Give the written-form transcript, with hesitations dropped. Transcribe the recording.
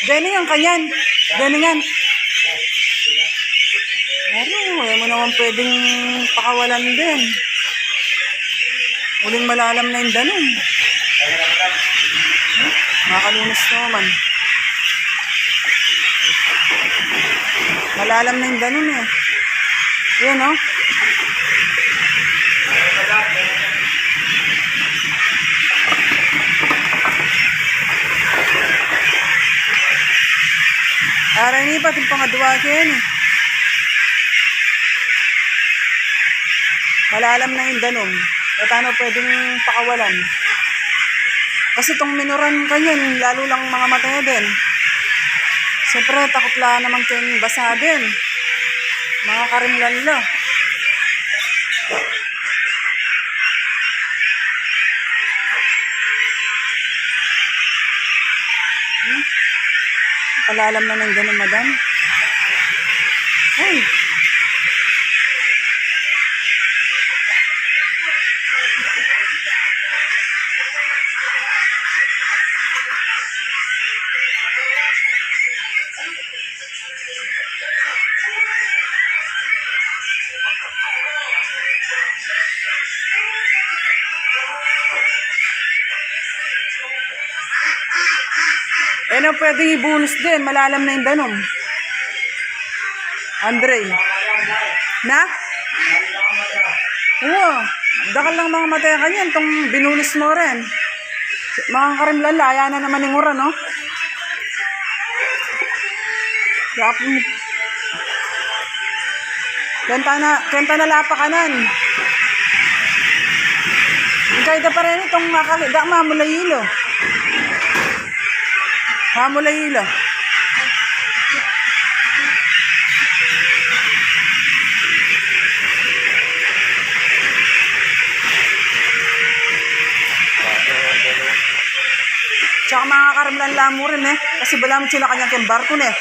Ganingan kanyan. Ganingan. Ano, wala mo naman pwedeng pakawalan din. Uling malalam na yung danon. Makalunas naman. Malalam na yung danon eh. Yan oh. Aray ni pati pangadwa yan eh. Malalam na yung danon. E paano pwedeng pakawalan? Kasi itong minuran kanyan, lalo lang mga mataya din. Siyempre, takot lang naman kayong basa din. Mga karimlan lang. Palalam na ng ganun, madam. Ay! Eh na pwedeng ibunus din, malalam na yung danom. Andre. Na? Oo. Dakal lang mga mataya kanyan, itong binunus mo rin. Mga karimlan, laya na naman yung ura, no? Kenta na lapa kanan. Kaya pa rin itong makalida, mamulay ilo. Mamulay ilo. Tsaka mga karamlan lang mo rin eh. Kasi bala mo sila kanyang barko eh.